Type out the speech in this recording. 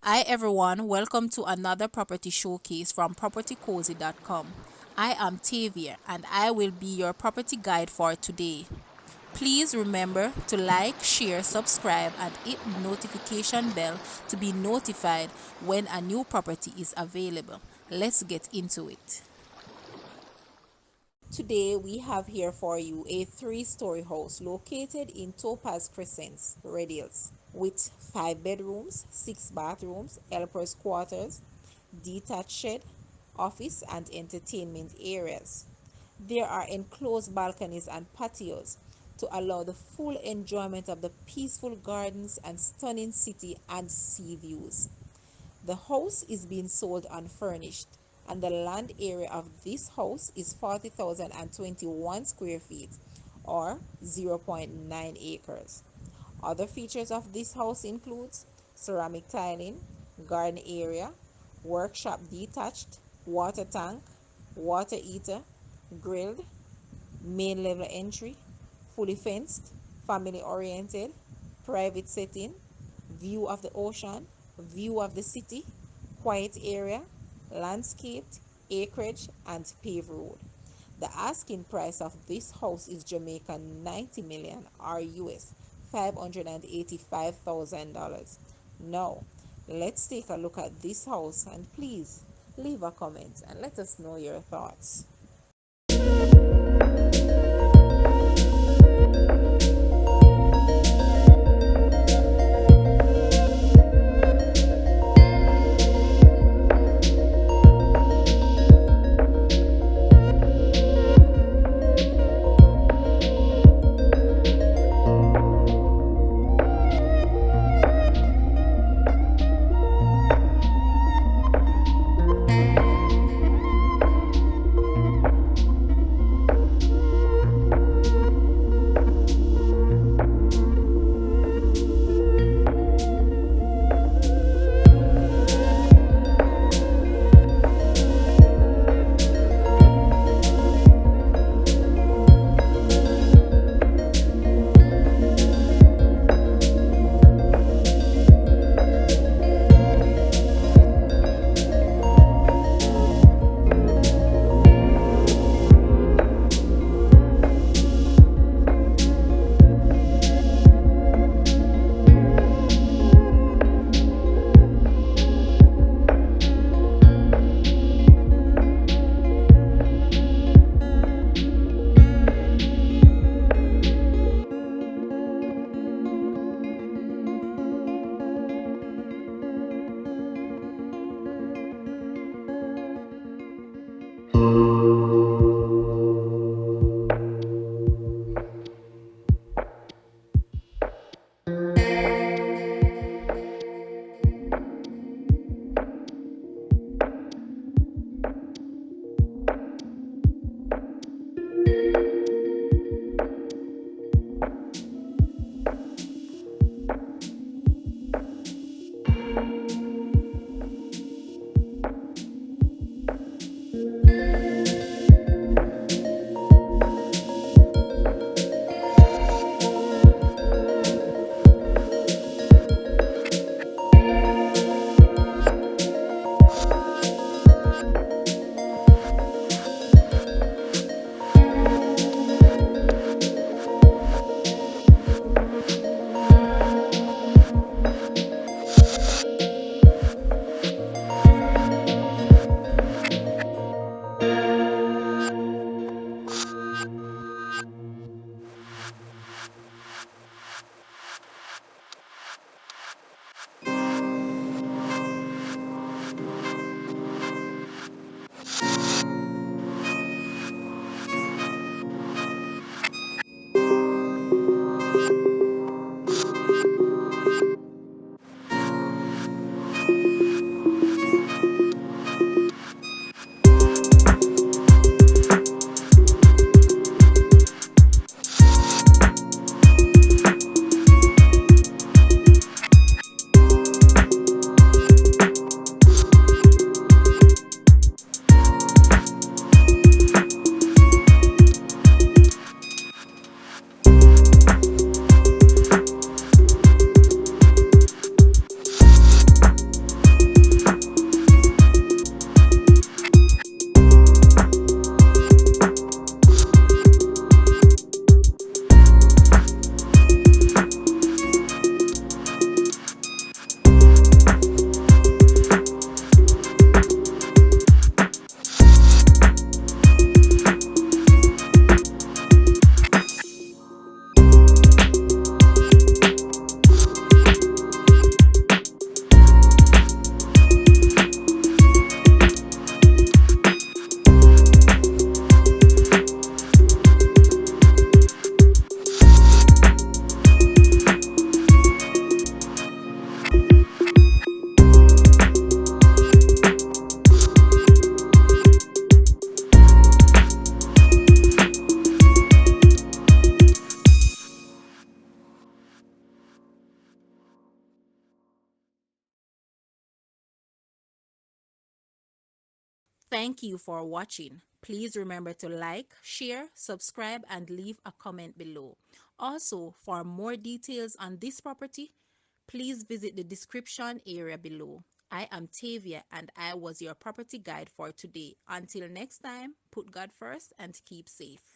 Hi everyone, welcome to another property showcase from propertycozy.com. I am Tavia and I will be your property guide for today. Please remember to like, share, subscribe and hit the notification bell to be notified when a new property is available. Let's get into it. Today we have here for you a three-story house located in Topaz Crescent, Red Hills, with 5 bedrooms, 6 bathrooms, helpers quarters, detached shed, office and entertainment areas. There are enclosed balconies and patios to allow the full enjoyment of the peaceful gardens and stunning city and sea views. The house is being sold unfurnished, and the land area of this house is 40,021 square feet or zero point 0.9 acres. Other features of this house includes ceramic tiling, garden area, workshop detached, water tank, water heater, grilled, main level entry, fully fenced, family oriented, private setting, view of the ocean, view of the city, quiet area, landscaped, acreage, and paved road. The asking price of this house is Jamaica 90 million or US $585,000. Now, let's take a look at this house and please leave a comment and let us know your thoughts. Thank you for watching. Please remember to like, share, subscribe, and leave a comment below. Also, for more details on this property, please visit the description area below. I am Tavia and I was your property guide for today. Until next time, put God first and keep safe.